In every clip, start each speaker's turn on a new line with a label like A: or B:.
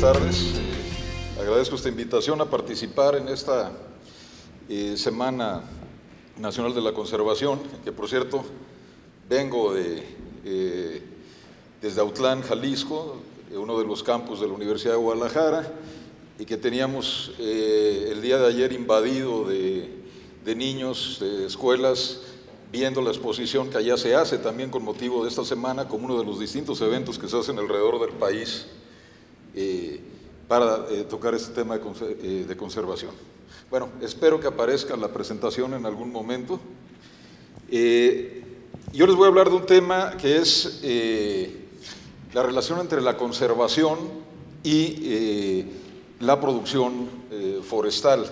A: tardes. Agradezco esta invitación a participar en esta Semana Nacional de la Conservación, que por cierto vengo desde Autlán, Jalisco, uno de los campus de la Universidad de Guadalajara, y que teníamos el día de ayer invadido de niños, de escuelas, viendo la exposición que allá se hace también con motivo de esta semana, como uno de los distintos eventos que se hacen alrededor del país para tocar este tema de conservación. Bueno, espero que aparezca la presentación en algún momento. Yo les voy a hablar de un tema que es la relación entre la conservación y la producción forestal.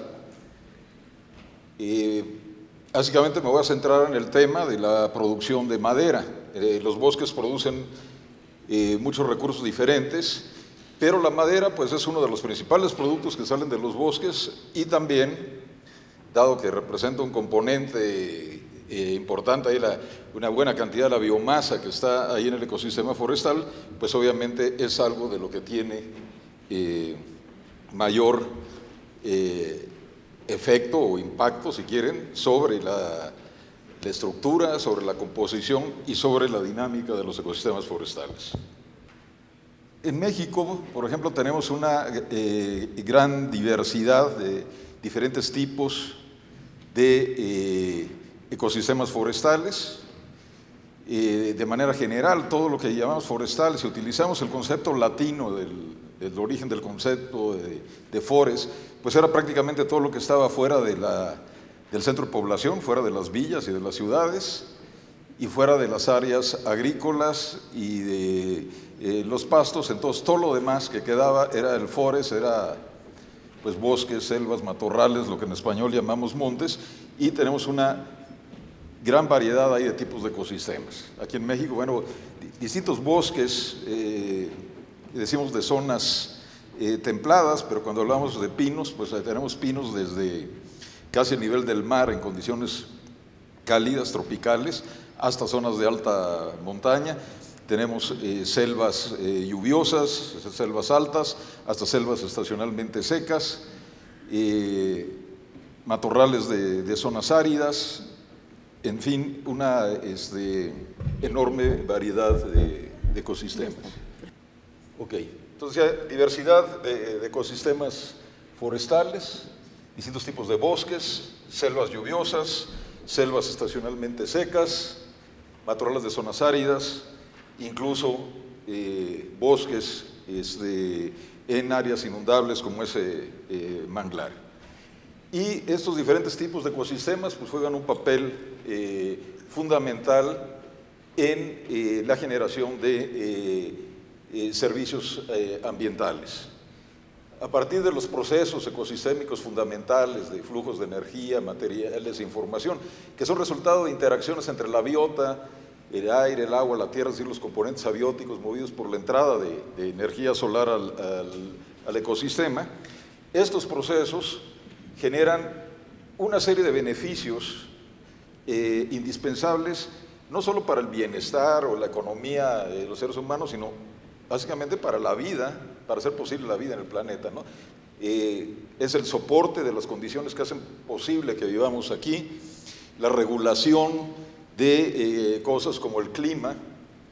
A: Básicamente me voy a centrar en el tema de la producción de madera. Los bosques producen muchos recursos diferentes, pero la madera pues es uno de los principales productos que salen de los bosques, y también, dado que representa un componente importante, ahí una buena cantidad de la biomasa que está ahí en el ecosistema forestal, pues obviamente es algo de lo que tiene mayor efecto o impacto, si quieren, sobre la estructura, sobre la composición y sobre la dinámica de los ecosistemas forestales. En México, por ejemplo, tenemos una gran diversidad de diferentes tipos de ecosistemas forestales. De manera general, todo lo que llamamos forestal, si utilizamos el concepto latino del origen del concepto de forest, pues era prácticamente todo lo que estaba fuera del centro de población, fuera de las villas y de las ciudades, y fuera de las áreas agrícolas y de los pastos. Entonces todo lo demás que quedaba era el forest, era pues bosques, selvas, matorrales, lo que en español llamamos montes, y tenemos una gran variedad ahí de tipos de ecosistemas. Aquí en México, bueno, distintos bosques, decimos de zonas templadas, pero cuando hablamos de pinos, pues tenemos pinos desde casi el nivel del mar en condiciones cálidas, tropicales, hasta zonas de alta montaña. Tenemos selvas lluviosas, selvas altas, hasta selvas estacionalmente secas, matorrales de zonas áridas, en fin, una enorme variedad de ecosistemas. Ok, entonces ya diversidad de ecosistemas forestales, distintos tipos de bosques, selvas lluviosas, selvas estacionalmente secas, matorrales de zonas áridas, incluso bosques en áreas inundables como ese manglar. Y estos diferentes tipos de ecosistemas pues juegan un papel fundamental en la generación de servicios ambientales. A partir de los procesos ecosistémicos fundamentales de flujos de energía, materiales e información, que son resultado de interacciones entre la biota, el aire, el agua, la tierra, es decir, los componentes abióticos movidos por la entrada de energía solar al ecosistema, estos procesos generan una serie de beneficios indispensables, no solo para el bienestar o la economía de los seres humanos, sino básicamente para la vida, para hacer posible la vida en el planeta, ¿no? Es el soporte de las condiciones que hacen posible que vivamos aquí, la regulación de cosas como el clima,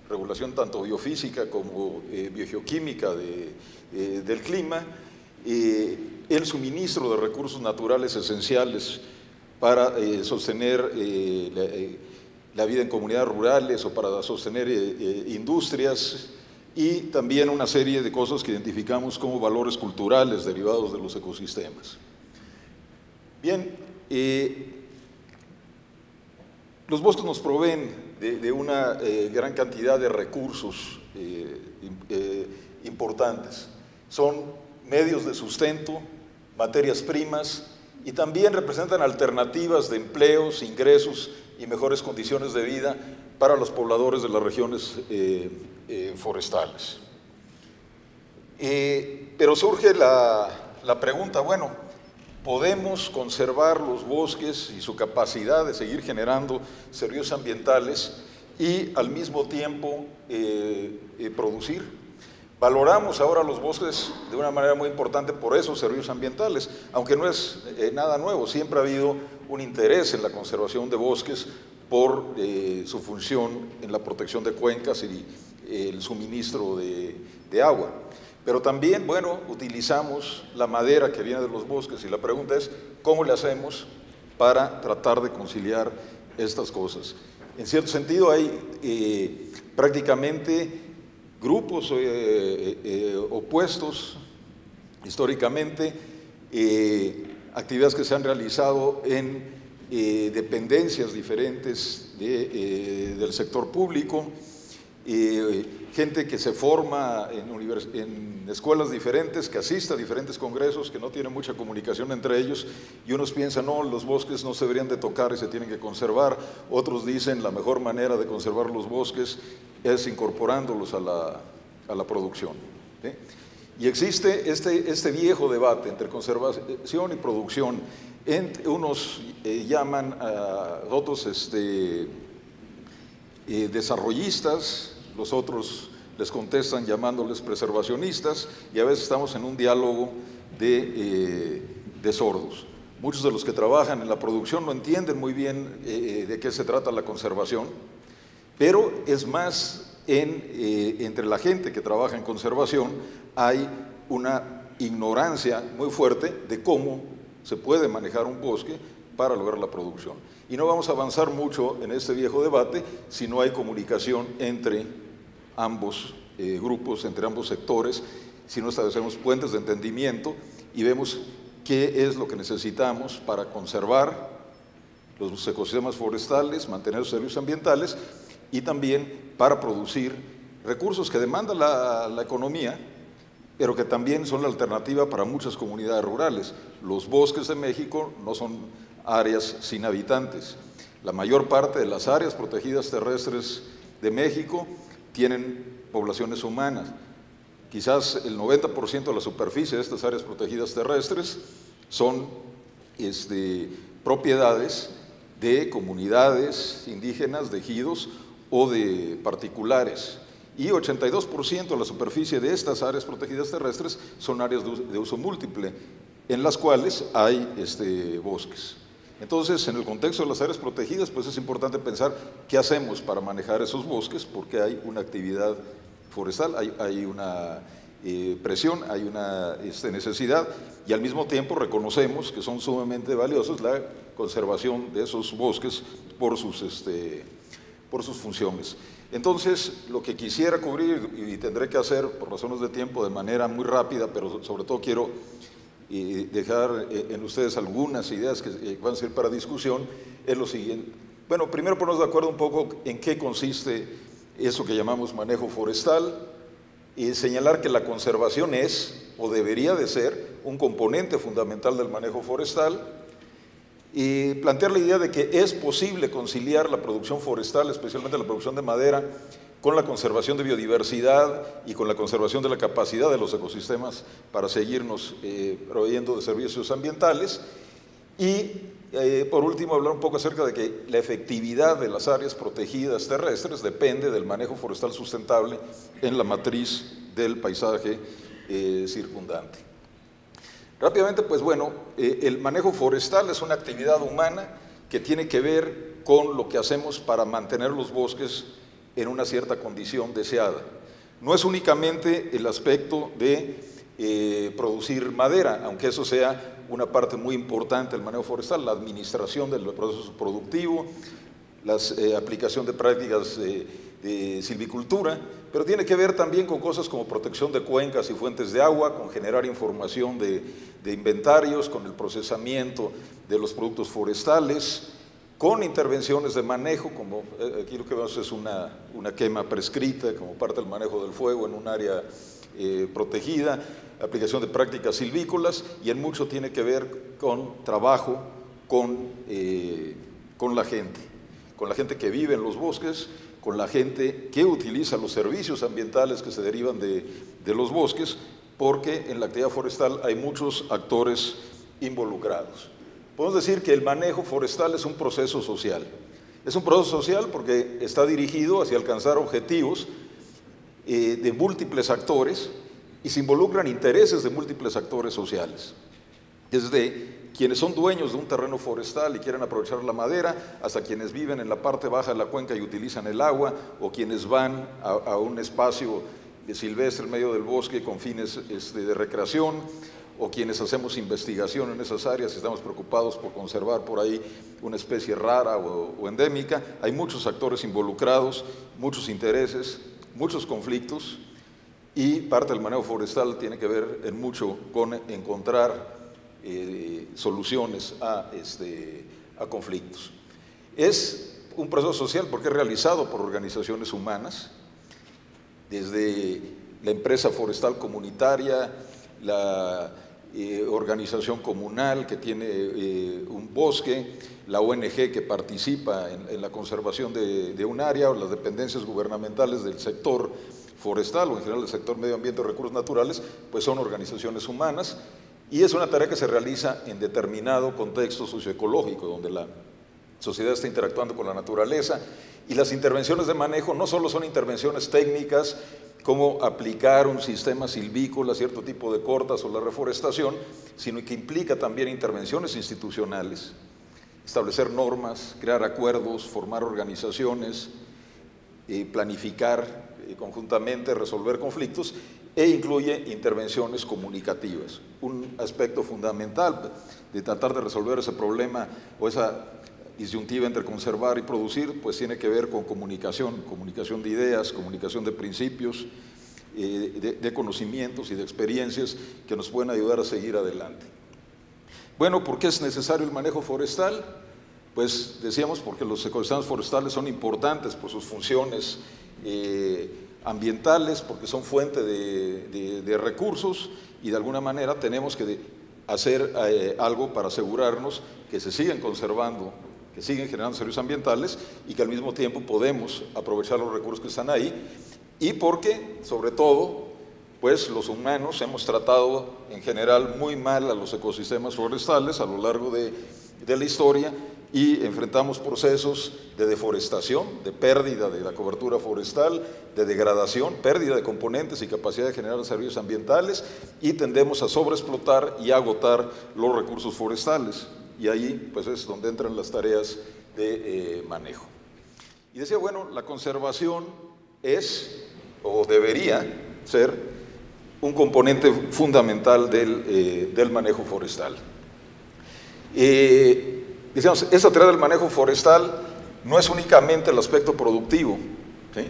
A: regulación tanto biofísica como biogeoquímica del clima, el suministro de recursos naturales esenciales para sostener la vida en comunidades rurales o para sostener industrias, y también una serie de cosas que identificamos como valores culturales derivados de los ecosistemas. Bien, los bosques nos proveen de una gran cantidad de recursos importantes. Son medios de sustento, materias primas, y también representan alternativas de empleos, ingresos y mejores condiciones de vida para los pobladores de las regiones forestales. Pero surge la pregunta, bueno, ¿podemos conservar los bosques y su capacidad de seguir generando servicios ambientales y al mismo tiempo producir? Valoramos ahora los bosques de una manera muy importante por esos servicios ambientales, aunque no es nada nuevo, siempre ha habido un interés en la conservación de bosques por su función en la protección de cuencas y el suministro de agua. Pero también, bueno, utilizamos la madera que viene de los bosques y la pregunta es, ¿cómo le hacemos para tratar de conciliar estas cosas? En cierto sentido hay prácticamente grupos opuestos históricamente, actividades que se han realizado en dependencias diferentes del sector público, gente que se forma en escuelas diferentes, que asiste a diferentes congresos, que no tienen mucha comunicación entre ellos, y unos piensan, no, los bosques no se deberían de tocar y se tienen que conservar, otros dicen, la mejor manera de conservar los bosques es incorporándolos a la producción, ¿sí? Y existe este viejo debate entre conservación y producción. Unos llaman a otros desarrollistas, los otros les contestan llamándoles preservacionistas, y a veces estamos en un diálogo de sordos. Muchos de los que trabajan en la producción no entienden muy bien de qué se trata la conservación, pero es más entre la gente que trabaja en conservación hay una ignorancia muy fuerte de cómo se puede manejar un bosque para lograr la producción. Y no vamos a avanzar mucho en este viejo debate si no hay comunicación entre ambos grupos, entre ambos sectores, si no establecemos puentes de entendimiento y vemos qué es lo que necesitamos para conservar los ecosistemas forestales, mantener los servicios ambientales y también para producir recursos que demanda la economía, pero que también son la alternativa para muchas comunidades rurales. Los bosques de México no son áreas sin habitantes. La mayor parte de las áreas protegidas terrestres de México tienen poblaciones humanas. Quizás el 90% de la superficie de estas áreas protegidas terrestres son propiedades de comunidades indígenas, de ejidos o de particulares. Y 82% de la superficie de estas áreas protegidas terrestres son áreas de uso múltiple, en las cuales hay bosques. Entonces, en el contexto de las áreas protegidas, pues es importante pensar qué hacemos para manejar esos bosques, porque hay una actividad forestal, hay una presión, hay una necesidad, y al mismo tiempo reconocemos que son sumamente valiosos la conservación de esos bosques por sus funciones. Entonces, lo que quisiera cubrir, y tendré que hacer por razones de tiempo de manera muy rápida, pero sobre todo quiero dejar en ustedes algunas ideas que van a ser para discusión, es lo siguiente. Bueno, primero ponernos de acuerdo un poco en qué consiste eso que llamamos manejo forestal, y señalar que la conservación es, o debería de ser, un componente fundamental del manejo forestal, y plantear la idea de que es posible conciliar la producción forestal, especialmente la producción de madera, con la conservación de biodiversidad y con la conservación de la capacidad de los ecosistemas para seguirnos proveyendo de servicios ambientales. Y por último, hablar un poco acerca de que la efectividad de las áreas protegidas terrestres depende del manejo forestal sustentable en la matriz del paisaje circundante. Rápidamente, pues bueno, el manejo forestal es una actividad humana que tiene que ver con lo que hacemos para mantener los bosques en una cierta condición deseada. No es únicamente el aspecto de producir madera, aunque eso sea una parte muy importante del manejo forestal, la administración del proceso productivo, la aplicación de prácticas de silvicultura, pero tiene que ver también con cosas como protección de cuencas y fuentes de agua, con generar información de inventarios, con el procesamiento de los productos forestales, con intervenciones de manejo, como aquí lo que vemos es una quema prescrita como parte del manejo del fuego en un área protegida, aplicación de prácticas silvícolas, y en mucho tiene que ver con trabajo con la gente que vive en los bosques, con la gente que utiliza los servicios ambientales que se derivan de los bosques, porque en la actividad forestal hay muchos actores involucrados. Podemos decir que el manejo forestal es un proceso social. Es un proceso social porque está dirigido hacia alcanzar objetivos de múltiples actores y se involucran intereses de múltiples actores sociales. Desde quienes son dueños de un terreno forestal y quieren aprovechar la madera, hasta quienes viven en la parte baja de la cuenca y utilizan el agua, o quienes van a un espacio silvestre en medio del bosque con fines de recreación, o quienes hacemos investigación en esas áreas y estamos preocupados por conservar por ahí una especie rara o endémica. Hay muchos actores involucrados, muchos intereses, muchos conflictos, y parte del manejo forestal tiene que ver en mucho con encontrar soluciones a conflictos. Es un proceso social porque es realizado por organizaciones humanas, desde la empresa forestal comunitaria, la organización comunal que tiene un bosque, la ONG que participa en la conservación de un área, o las dependencias gubernamentales del sector forestal o en general del sector medio ambiente o recursos naturales, pues son organizaciones humanas, y es una tarea que se realiza en determinado contexto socioecológico, donde la sociedad está interactuando con la naturaleza, y las intervenciones de manejo no solo son intervenciones técnicas, como aplicar un sistema silvícola, cierto tipo de cortas o la reforestación, sino que implica también intervenciones institucionales, establecer normas, crear acuerdos, formar organizaciones, planificar conjuntamente, resolver conflictos, e incluye intervenciones comunicativas. Un aspecto fundamental de tratar de resolver ese problema o esa disyuntiva entre conservar y producir, pues tiene que ver con comunicación de ideas, comunicación de principios, de conocimientos y de experiencias que nos pueden ayudar a seguir adelante. Bueno, ¿por qué es necesario el manejo forestal? Pues decíamos porque los ecosistemas forestales son importantes por sus funciones ambientales, porque son fuente de recursos, y de alguna manera tenemos que hacer algo para asegurarnos que se siguen conservando, que siguen generando servicios ambientales y que al mismo tiempo podemos aprovechar los recursos que están ahí, y porque, sobre todo, pues los humanos hemos tratado en general muy mal a los ecosistemas forestales a lo largo de la historia, y enfrentamos procesos de deforestación, de pérdida de la cobertura forestal, de degradación, pérdida de componentes y capacidad de generar servicios ambientales, y tendemos a sobreexplotar y agotar los recursos forestales, y ahí pues es donde entran las tareas de manejo. Y decía, bueno, la conservación es o debería ser un componente fundamental del manejo forestal. Decíamos, esa tarea del manejo forestal no es únicamente el aspecto productivo, ¿sí?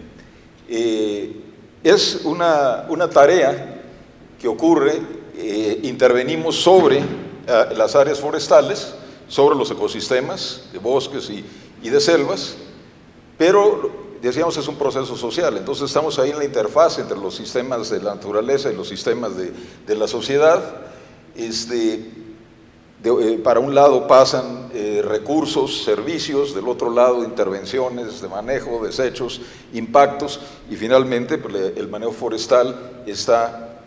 A: Es una tarea que ocurre, intervenimos sobre las áreas forestales, sobre los ecosistemas de bosques y de selvas, pero decíamos es un proceso social, entonces estamos ahí en la interfaz entre los sistemas de la naturaleza y los sistemas de la sociedad. Para un lado pasan recursos, servicios, del otro lado intervenciones de manejo, desechos, impactos, y finalmente pues, el manejo forestal está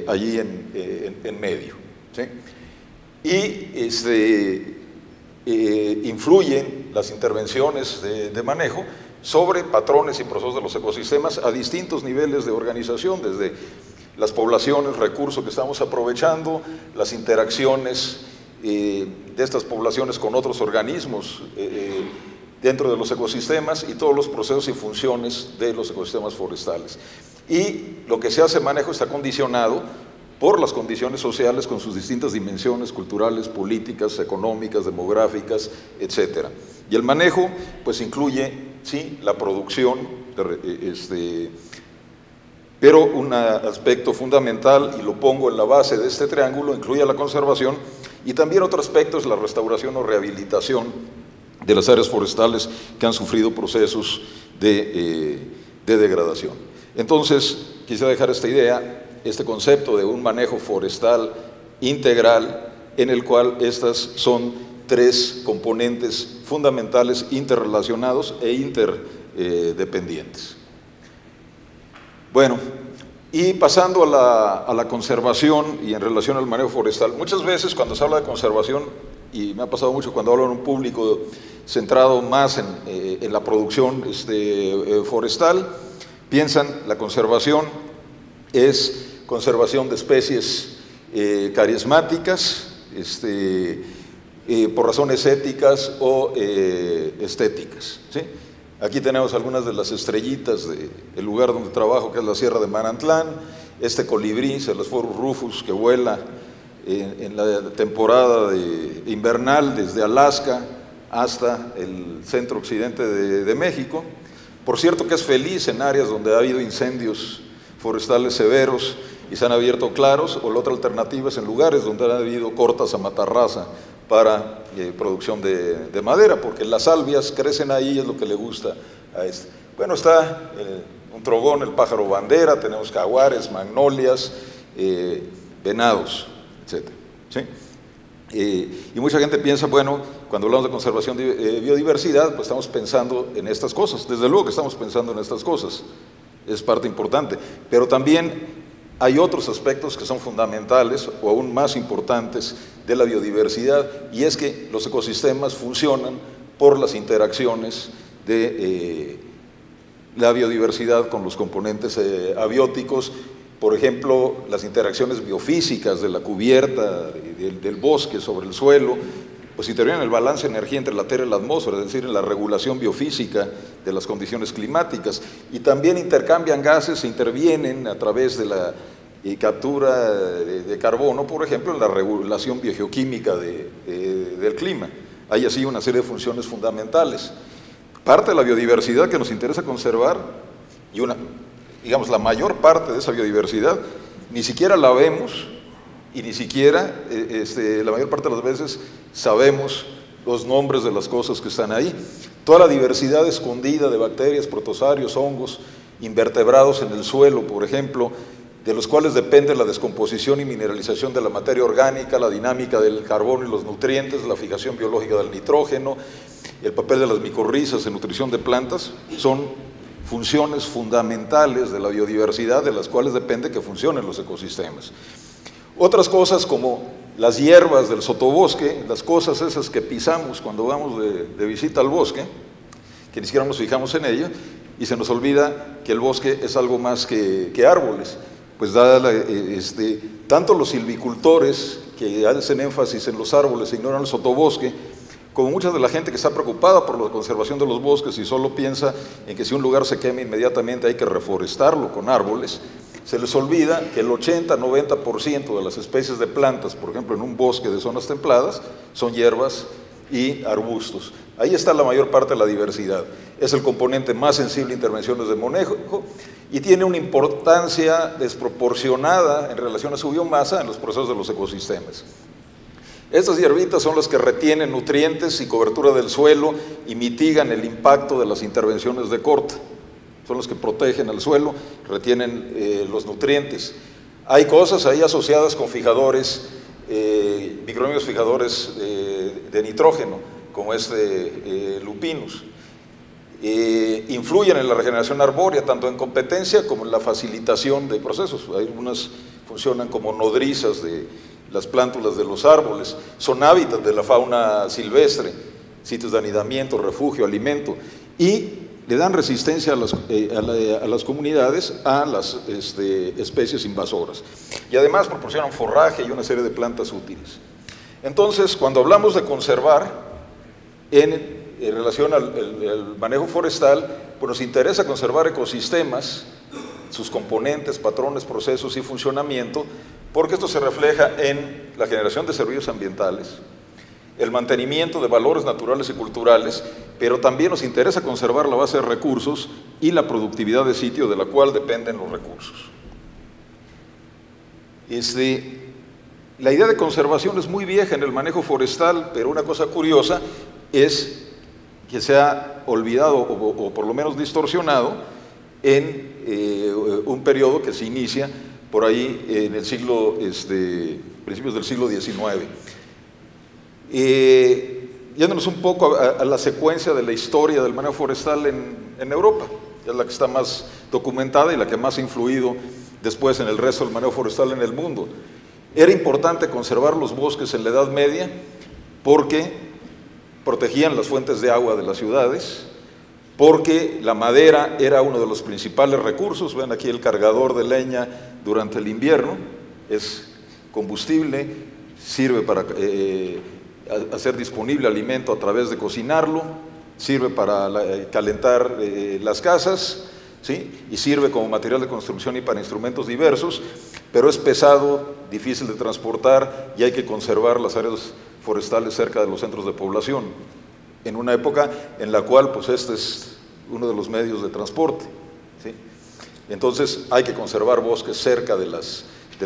A: allí en medio, ¿sí? Y influyen las intervenciones de manejo sobre patrones y procesos de los ecosistemas a distintos niveles de organización, desde las poblaciones, recursos que estamos aprovechando, las interacciones de estas poblaciones con otros organismos dentro de los ecosistemas, y todos los procesos y funciones de los ecosistemas forestales. Y lo que se hace manejo está condicionado por las condiciones sociales con sus distintas dimensiones culturales, políticas, económicas, demográficas, etc. Y el manejo pues incluye, sí, la producción, pero un aspecto fundamental, y lo pongo en la base de este triángulo, incluye la conservación, y también otro aspecto es la restauración o rehabilitación de las áreas forestales que han sufrido procesos de degradación. Entonces, quisiera dejar esta idea, este concepto de un manejo forestal integral, en el cual estas son tres componentes fundamentales interrelacionados e interdependientes. Bueno, y pasando a la conservación y en relación al manejo forestal, muchas veces cuando se habla de conservación, y me ha pasado mucho cuando hablo en un público centrado más en la producción forestal, piensan la conservación es conservación de especies carismáticas, por razones éticas o estéticas, ¿sí? Aquí tenemos algunas de las estrellitas del lugar donde trabajo, que es la Sierra de Manantlán. Este colibrí, Selasphorus rufus, que vuela en la temporada invernal desde Alaska hasta el centro occidente de México. Por cierto que es feliz en áreas donde ha habido incendios forestales severos y se han abierto claros, o la otra alternativa es en lugares donde ha habido cortas a matarraza para producción de madera, porque las salvias crecen ahí, es lo que le gusta a este. Bueno, está un trogón, el pájaro bandera, tenemos jaguares, magnolias, venados, etc. ¿Sí? Y mucha gente piensa, bueno, cuando hablamos de conservación de biodiversidad, pues estamos pensando en estas cosas. Desde luego que estamos pensando en estas cosas, es parte importante, pero también hay otros aspectos que son fundamentales o aún más importantes de la biodiversidad, y es que los ecosistemas funcionan por las interacciones de la biodiversidad con los componentes abióticos. Por ejemplo, las interacciones biofísicas de la cubierta, del bosque sobre el suelo, pues intervienen en el balance de energía entre la Tierra y la atmósfera, es decir, en la regulación biofísica de las condiciones climáticas, y también intercambian gases, intervienen a través de la captura de carbono, por ejemplo, en la regulación biogeoquímica del clima. Hay así una serie de funciones fundamentales. Parte de la biodiversidad que nos interesa conservar, y digamos la mayor parte de esa biodiversidad, ni siquiera la vemos, y ni siquiera, la mayor parte de las veces, sabemos los nombres de las cosas que están ahí. Toda la diversidad escondida de bacterias, protozoarios, hongos, invertebrados en el suelo, por ejemplo, de los cuales depende la descomposición y mineralización de la materia orgánica, la dinámica del carbono y los nutrientes, la fijación biológica del nitrógeno, el papel de las micorrizas en nutrición de plantas, son funciones fundamentales de la biodiversidad, de las cuales depende que funcionen los ecosistemas. Otras cosas como las hierbas del sotobosque, las cosas esas que pisamos cuando vamos de visita al bosque, que ni siquiera nos fijamos en ello, y se nos olvida que el bosque es algo más que árboles. Pues tanto los silvicultores, que hacen énfasis en los árboles e ignoran el sotobosque, como mucha de la gente que está preocupada por la conservación de los bosques y solo piensa en que si un lugar se quema inmediatamente hay que reforestarlo con árboles, se les olvida que el 80-90% de las especies de plantas, por ejemplo en un bosque de zonas templadas, son hierbas y arbustos. Ahí está la mayor parte de la diversidad. Es el componente más sensible a intervenciones de manejo y tiene una importancia desproporcionada en relación a su biomasa en los procesos de los ecosistemas. Estas hierbitas son las que retienen nutrientes y cobertura del suelo y mitigan el impacto de las intervenciones de corte. Son los que protegen al suelo, retienen los nutrientes. Hay cosas ahí asociadas con fijadores, microorganismos fijadores de nitrógeno, como Lupinus. Influyen en la regeneración arbórea, tanto en competencia como en la facilitación de procesos. Algunas funcionan como nodrizas de las plántulas de los árboles, son hábitats de la fauna silvestre, sitios de anidamiento, refugio, alimento, y le dan resistencia a las comunidades, a las especies invasoras. Y además proporcionan forraje y una serie de plantas útiles. Entonces, cuando hablamos de conservar, en relación al manejo forestal, pues nos interesa conservar ecosistemas, sus componentes, patrones, procesos y funcionamiento, porque esto se refleja en la generación de servicios ambientales, el mantenimiento de valores naturales y culturales, pero también nos interesa conservar la base de recursos y la productividad de sitio de la cual dependen los recursos. La idea de conservación es muy vieja en el manejo forestal, pero una cosa curiosa es que se ha olvidado o por lo menos distorsionado en un periodo que se inicia por ahí en el siglo, principios del siglo XIX. Yéndonos un poco a la secuencia de la historia del manejo forestal en Europa, que es la que está más documentada y la que más ha influido después en el resto del manejo forestal en el mundo. Era importante conservar los bosques en la Edad Media porque protegían las fuentes de agua de las ciudades, porque la madera era uno de los principales recursos. Ven aquí el cargador de leña durante el invierno, es combustible, sirve para hacer disponible alimento a través de cocinarlo, sirve para calentar las casas, ¿sí? Y sirve como material de construcción y para instrumentos diversos, pero es pesado, difícil de transportar y hay que conservar las áreas forestales cerca de los centros de población, en una época en la cual pues este es uno de los medios de transporte, ¿sí? Entonces hay que conservar bosques cerca de las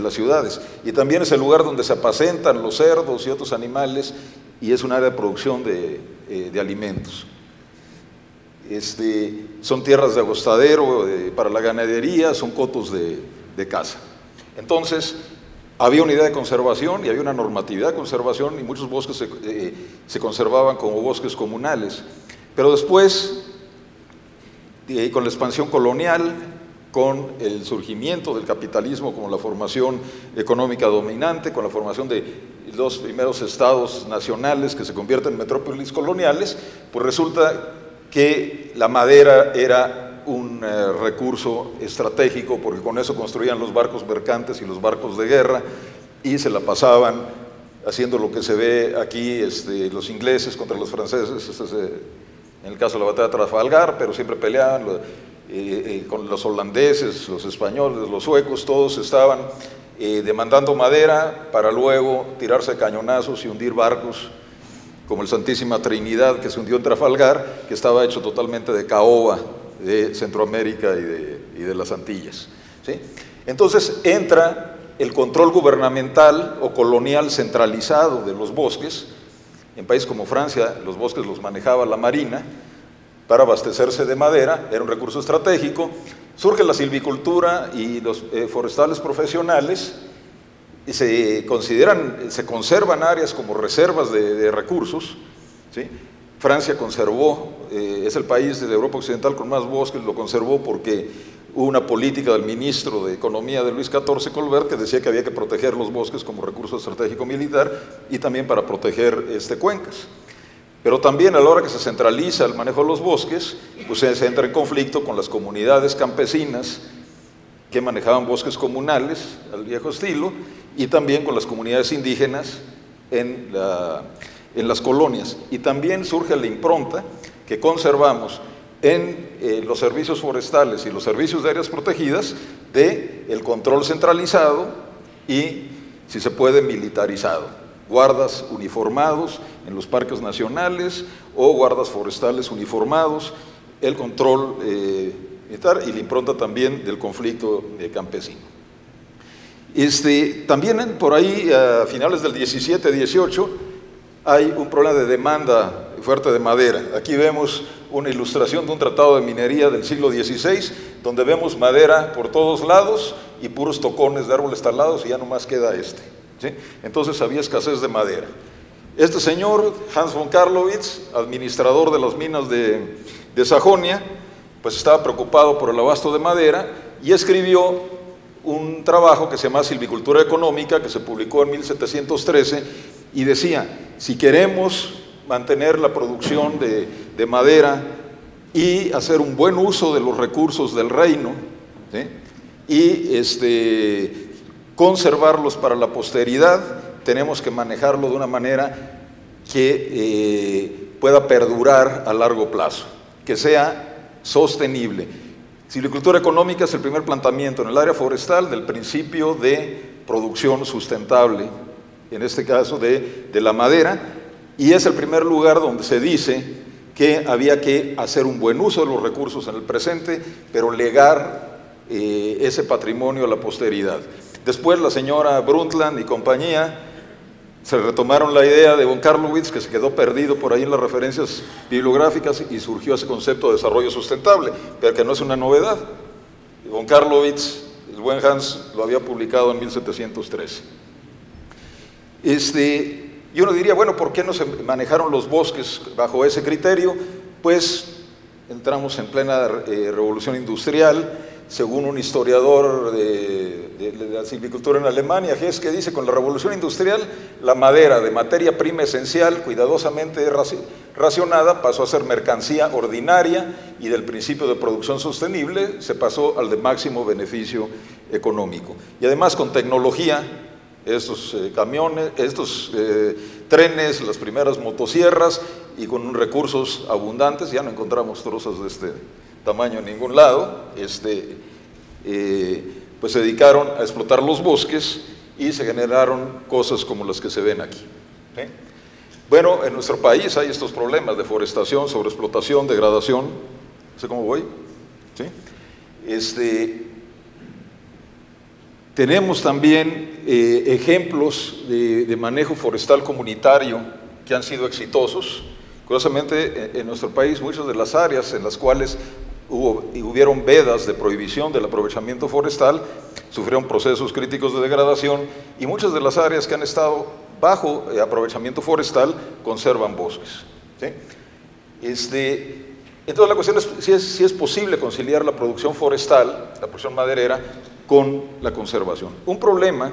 A: ciudades, y también es el lugar donde se apacentan los cerdos y otros animales, y es un área de producción de alimentos. Son tierras de agostadero para la ganadería, son cotos de caza. Entonces había una idea de conservación y había una normatividad de conservación, y muchos bosques se conservaban como bosques comunales. Pero después, con la expansión colonial, con el surgimiento del capitalismo como la formación económica dominante, con la formación de los primeros estados nacionales que se convierten en metrópolis coloniales, pues resulta que la madera era un recurso estratégico, porque con eso construían los barcos mercantes y los barcos de guerra, y se la pasaban haciendo lo que se ve aquí, los ingleses contra los franceses, en el caso de la batalla de Trafalgar, pero siempre peleaban con los holandeses, los españoles, los suecos, todos estaban demandando madera para luego tirarse cañonazos y hundir barcos, como el Santísima Trinidad, que se hundió en Trafalgar, que estaba hecho totalmente de caoba de Centroamérica y de las Antillas, ¿sí? Entonces entra el control gubernamental o colonial centralizado de los bosques. En países como Francia, los bosques los manejaba la marina para abastecerse de madera, era un recurso estratégico. Surge la silvicultura y los forestales profesionales, y se conservan áreas como reservas de recursos, ¿sí? Francia conservó, es el país de Europa Occidental con más bosques, lo conservó porque hubo una política del ministro de Economía de Luis XIV, Colbert, que decía que había que proteger los bosques como recurso estratégico militar y también para proteger cuencas. Pero también a la hora que se centraliza el manejo de los bosques, pues se entra en conflicto con las comunidades campesinas que manejaban bosques comunales al viejo estilo, y también con las comunidades indígenas en las colonias. Y también surge la impronta que conservamos en los servicios forestales y los servicios de áreas protegidas del control centralizado y, si se puede, militarizado. Guardas uniformados en los parques nacionales o guardas forestales uniformados, el control militar y la impronta también del conflicto campesino. También por ahí, a finales del 17-18, hay un problema de demanda fuerte de madera. Aquí vemos una ilustración de un tratado de minería del siglo XVI, donde vemos madera por todos lados y puros tocones de árboles talados, y ya nomás queda ¿sí? Entonces había escasez de madera. Este señor, Hans von Carlowitz, administrador de las minas de Sajonia, pues estaba preocupado por el abasto de madera y escribió un trabajo que se llama Silvicultura Económica, que se publicó en 1713, y decía: si queremos mantener la producción de madera y hacer un buen uso de los recursos del reino, ¿sí? Y conservarlos para la posteridad, tenemos que manejarlo de una manera que pueda perdurar a largo plazo, que sea sostenible. Silvicultura económica es el primer planteamiento en el área forestal del principio de producción sustentable, en este caso de la madera, y es el primer lugar donde se dice que había que hacer un buen uso de los recursos en el presente, pero legar ese patrimonio a la posteridad. Después la señora Brundtland y compañía se retomaron la idea de von Carlowitz, que se quedó perdido por ahí en las referencias bibliográficas, y surgió ese concepto de desarrollo sustentable, pero que no es una novedad. Von Carlowitz, el buen Hans, lo había publicado en 1713. Y uno diría, bueno, ¿por qué no se manejaron los bosques bajo ese criterio? Pues entramos en plena revolución industrial. Según un historiador de de la silvicultura en Alemania, Hess, que dice: con la revolución industrial, la madera, de materia prima esencial, cuidadosamente racionada, pasó a ser mercancía ordinaria, y del principio de producción sostenible se pasó al de máximo beneficio económico. Y además, con tecnología, estos camiones, estos trenes, las primeras motosierras, y con recursos abundantes, ya no encontramos trozas de este tamaño en ningún lado, pues se dedicaron a explotar los bosques y se generaron cosas como las que se ven aquí. ¿Sí? Bueno, en nuestro país hay estos problemas: deforestación, sobreexplotación, degradación. No sé cómo voy. ¿Sí? Tenemos también ejemplos de manejo forestal comunitario que han sido exitosos. Curiosamente, en nuestro país, muchas de las áreas en las cuales hubieron vedas de prohibición del aprovechamiento forestal sufrieron procesos críticos de degradación, y muchas de las áreas que han estado bajo aprovechamiento forestal conservan bosques. ¿Sí? Entonces la cuestión es si es posible conciliar la producción forestal, la producción maderera, con la conservación. Un problema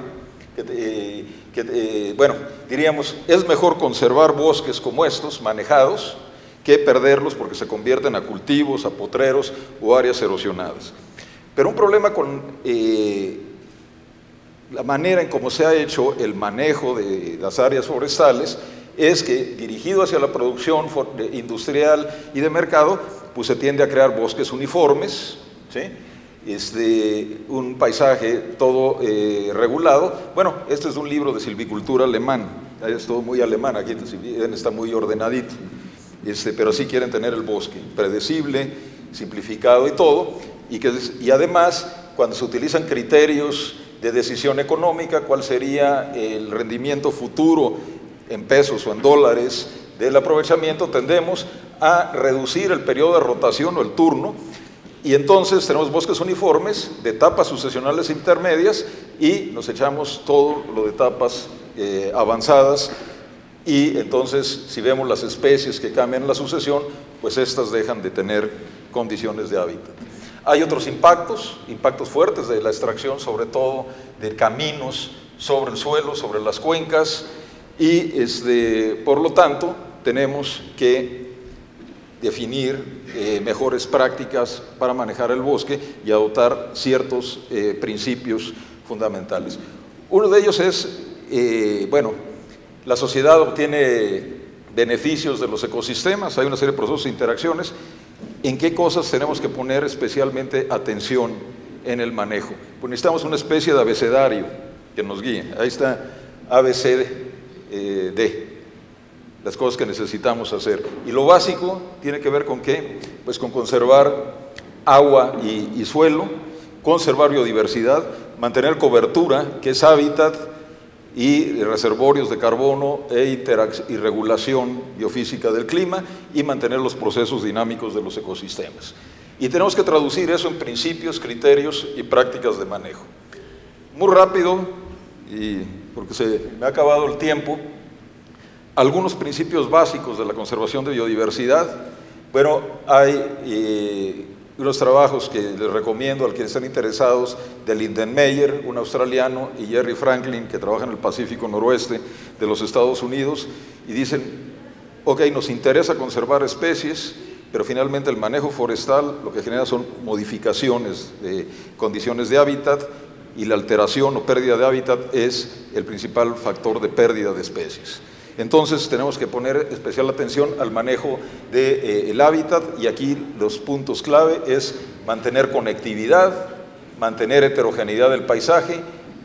A: bueno, diríamos, es mejor conservar bosques como estos, manejados, que perderlos porque se convierten a cultivos, a potreros o áreas erosionadas. Pero un problema con la manera en cómo se ha hecho el manejo de las áreas forestales es que, dirigido hacia la producción industrial y de mercado, pues se tiende a crear bosques uniformes, ¿sí? Un paisaje todo regulado. Bueno, este es un libro de silvicultura alemán, es todo muy alemán, aquí está muy ordenadito, pero sí quieren tener el bosque predecible, simplificado y todo, y además, cuando se utilizan criterios de decisión económica, cuál sería el rendimiento futuro en pesos o en dólares del aprovechamiento, tendemos a reducir el periodo de rotación o el turno. Y entonces tenemos bosques uniformes de etapas sucesionales intermedias, y nos echamos todo lo de etapas avanzadas, y entonces, si vemos las especies que cambian la sucesión, pues estas dejan de tener condiciones de hábitat. Hay otros impactos fuertes de la extracción, sobre todo de caminos sobre el suelo, sobre las cuencas, y por lo tanto tenemos que definir mejores prácticas para manejar el bosque y adoptar ciertos principios fundamentales. Uno de ellos es, bueno, la sociedad obtiene beneficios de los ecosistemas, hay una serie de procesos e interacciones. ¿En qué cosas tenemos que poner especialmente atención en el manejo? Pues necesitamos una especie de abecedario que nos guíe. Ahí está ABCD, las cosas que necesitamos hacer. Y lo básico tiene que ver con ¿qué? Pues con conservar agua y suelo, conservar biodiversidad, mantener cobertura, que es hábitat, y reservorios de carbono y regulación biofísica del clima, y mantener los procesos dinámicos de los ecosistemas. Y tenemos que traducir eso en principios, criterios y prácticas de manejo. Muy rápido, y porque se me ha acabado el tiempo, algunos principios básicos de la conservación de biodiversidad. Bueno, hay unos trabajos que les recomiendo a quienes estén interesados, de Lindenmayer, un australiano, y Jerry Franklin, que trabaja en el Pacífico Noroeste de los Estados Unidos, y dicen: ok, nos interesa conservar especies, pero finalmente el manejo forestal lo que genera son modificaciones de condiciones de hábitat, y la alteración o pérdida de hábitat es el principal factor de pérdida de especies. Entonces tenemos que poner especial atención al manejo del hábitat, y aquí los puntos clave es mantener conectividad, mantener heterogeneidad del paisaje,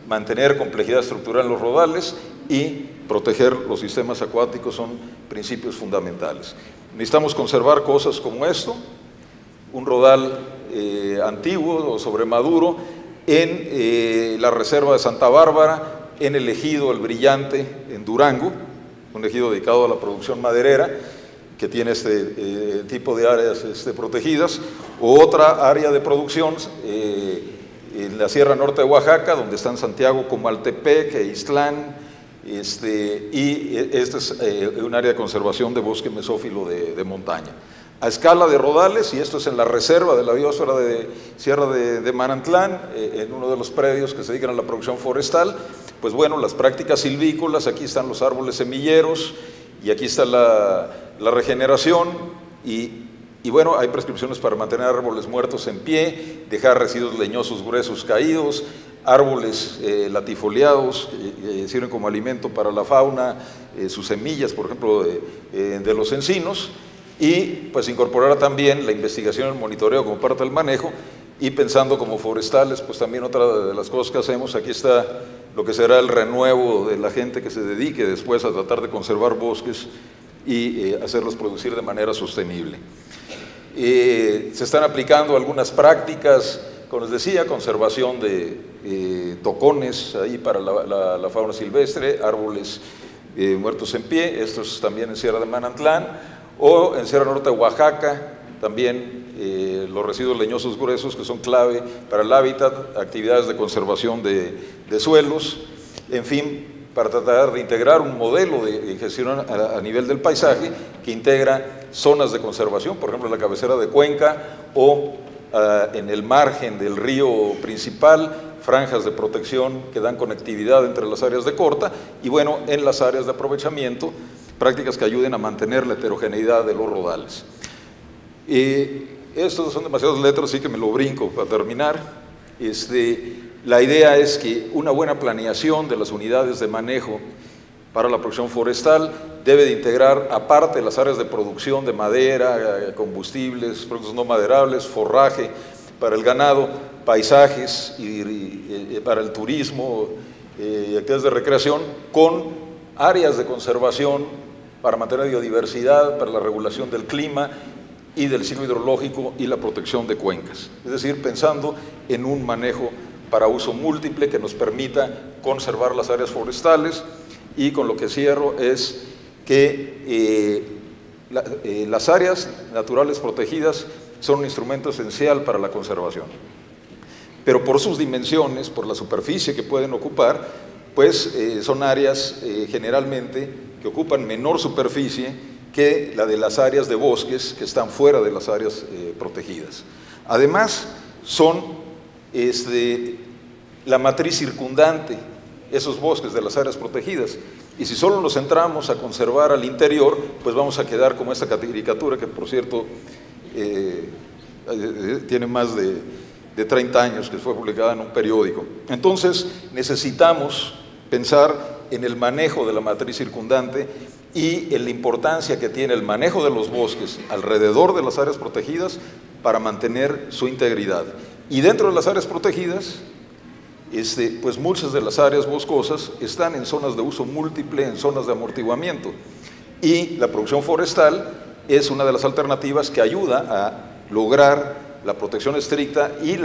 A: mantener complejidad estructural en los rodales y proteger los sistemas acuáticos. Son principios fundamentales. Necesitamos conservar cosas como esto, un rodal antiguo o sobremaduro en la reserva de Santa Bárbara, en el ejido El Brillante en Durango, un ejido dedicado a la producción maderera, que tiene este tipo de áreas protegidas, o otra área de producción en la Sierra Norte de Oaxaca, donde están Santiago, Comaltepec, Ixtlán, y este es un área de conservación de bosque mesófilo de montaña. a escala de rodales, y esto es en la reserva de la biosfera de Sierra de Manantlán, en uno de los predios que se dedican a la producción forestal. Pues bueno, las prácticas silvícolas, aquí están los árboles semilleros, y aquí está la regeneración, y bueno, hay prescripciones para mantener árboles muertos en pie, dejar residuos leñosos gruesos caídos, árboles latifoliados que sirven como alimento para la fauna, sus semillas, por ejemplo, de los encinos, y pues incorporar también la investigación y el monitoreo como parte del manejo, y pensando como forestales, pues también otra de las cosas que hacemos, aquí está lo que será el renuevo de la gente que se dedique después a tratar de conservar bosques y hacerlos producir de manera sostenible. Se están aplicando algunas prácticas, como les decía, conservación de tocones ahí para la fauna silvestre, árboles muertos en pie, estos también en Sierra de Manantlán, o en Sierra Norte de Oaxaca, también los residuos leñosos gruesos que son clave para el hábitat, actividades de conservación de suelos, en fin, para tratar de integrar un modelo de gestión a nivel del paisaje que integra zonas de conservación, por ejemplo en la cabecera de Cuenca o en el margen del río principal, franjas de protección que dan conectividad entre las áreas de corta, y bueno, en las áreas de aprovechamiento, prácticas que ayuden a mantener la heterogeneidad de los rodales. Estos son demasiadas letras, así que me lo brinco para terminar. La idea es que una buena planeación de las unidades de manejo para la producción forestal debe de integrar, aparte de las áreas de producción de madera, combustibles, productos no maderables, forraje para el ganado, paisajes y para el turismo y actividades de recreación, con áreas de conservación para mantener biodiversidad, para la regulación del clima y del ciclo hidrológico y la protección de cuencas. Es decir, pensando en un manejo para uso múltiple que nos permita conservar las áreas forestales. Y con lo que cierro es que las áreas naturales protegidas son un instrumento esencial para la conservación, pero por sus dimensiones, por la superficie que pueden ocupar, pues son áreas generalmente que ocupan menor superficie que la de las áreas de bosques que están fuera de las áreas protegidas. Además, son la matriz circundante, esos bosques de las áreas protegidas, y si solo nos centramos a conservar al interior, pues vamos a quedar como esta caricatura que, por cierto, tiene más de 30 años, que fue publicada en un periódico. Entonces necesitamos pensar en el manejo de la matriz circundante y en la importancia que tiene el manejo de los bosques alrededor de las áreas protegidas para mantener su integridad. Y dentro de las áreas protegidas, pues muchas de las áreas boscosas están en zonas de uso múltiple, en zonas de amortiguamiento, y la producción forestal es una de las alternativas que ayuda a lograr la protección estricta y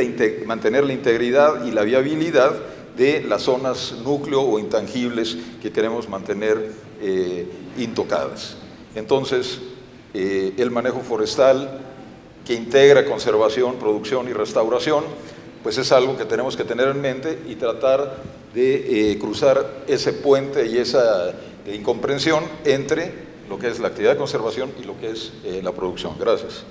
A: mantener la integridad y la viabilidad de las zonas núcleo o intangibles que queremos mantener intocadas. Entonces, el manejo forestal que integra conservación, producción y restauración, pues es algo que tenemos que tener en mente y tratar de cruzar ese puente y esa incomprensión entre lo que es la actividad de conservación y lo que es la producción. Gracias.